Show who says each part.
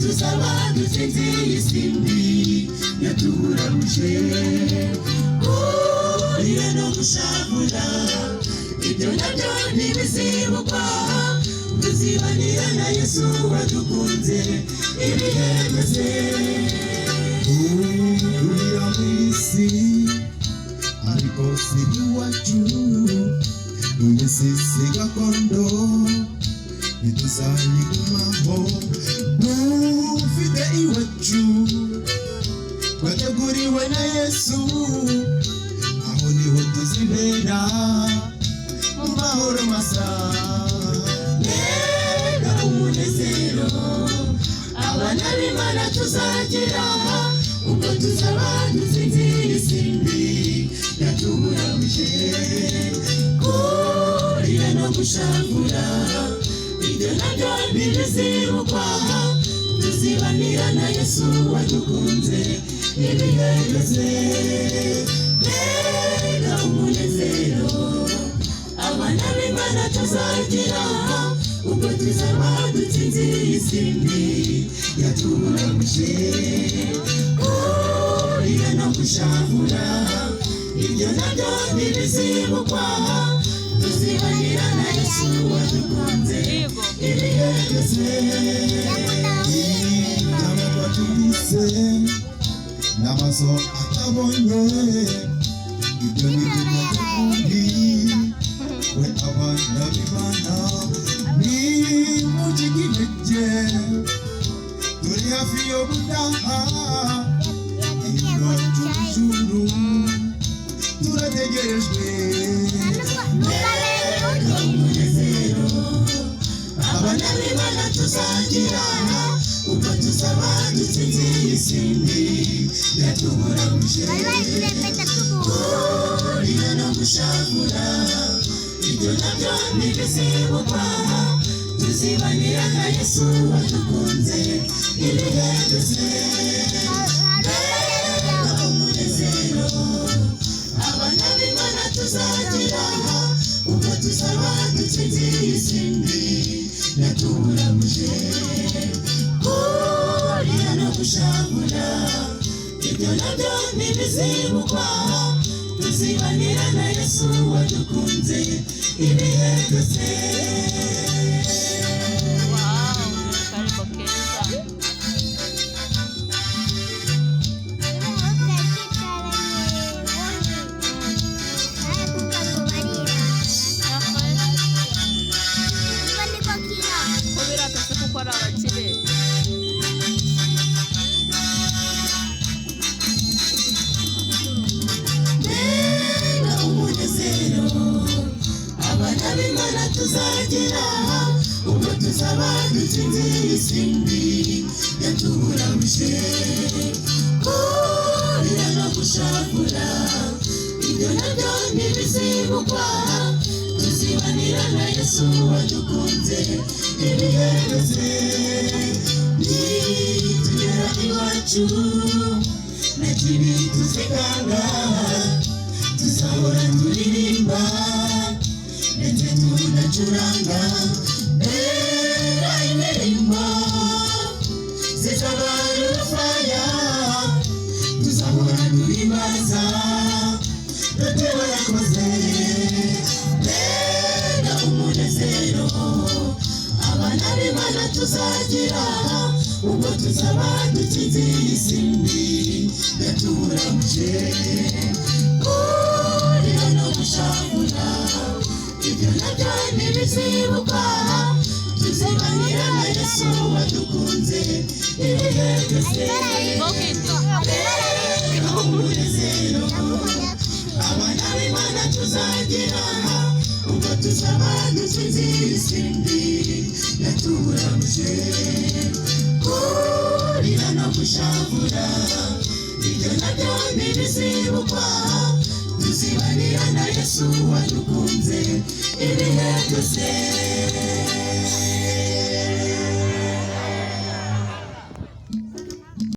Speaker 1: tuzaba dutsinze isimbi yatuburamuje kurira no gushavura ibyo nabyo ntibizibukwa tuzibanira na Yesu wadukunze ibihe byose kurira mu isi ariko si iwacu iy'isi gakondo ntituzayigumaho dufite iwacu twateguriwe na Yesu aho niho tuzibera mu mahoro masa mbega umunezero abana b'Imana tuzagira ubwo tuzaba dutsinze isimbi yatuburamuje kurira no gushavura ibyo nabyo ntibizibukwa tuzibanira na Yesu wadukunze ibihe byose mbega umunezero abana b'Imana tuzagira ubwo tuzaba dutsinze isimbi yatuburamuje kurira no gushavura ibyo nabyo ntibizibukwa tuzibanira na Yesu wadukunze ibihe byose n'amatwi atumvise n'amaso atabonye ibyo ni byo by'ukuri we abana b'Imana ni mu gihirege turi hafi yo gutaha iwacu ijuru turategerejwe mbega umunezero abana b'Imana tuzagira ubwo tuzaba dutsinze isimbi yatuburamuje kurira no gushavura ibyo nabyo ntibizibukwa tuzibanira na Yesu wadukunze ibihe byose mbega umunezero abana b'Imana tuzagira ubwo tuzaba dutsinze isimbi yatuburamuje kurira no gushavura ibyo nabyo ntibizibukwa tuzibanira na Yesu wadukunze ibihe byose. Tuzagira ubwo tuzaba dutsinze isimbi yatuburamuje kurira no gushavura ibyo nabyo ntibizibukwa tuzibanira na Yesu wadukunze ibihe byose nitugera iwacu nta kibi tuzikanga tuzahora turirimba ndetse tunacuranga indirimbo zizaba urufaya tuzahora duhimbaza ibyo yakoze mbega umunezero abana b'Imana tuzagira ubwo tuzaba dutsinze isimbi yatuburamuje kurira no gushavura ibyo nabyo ntibizibukwa tuzibanira na Yesu wadukunze ibihe byose mbega umunezero abana b'Imana tuzagira ubwo tuzaba dutsinze isimbi yatuburamuje kurira no gushavura ibyo nabyo ntibizibukwa tuzibanira na Yesu wadukunze ibihe byose.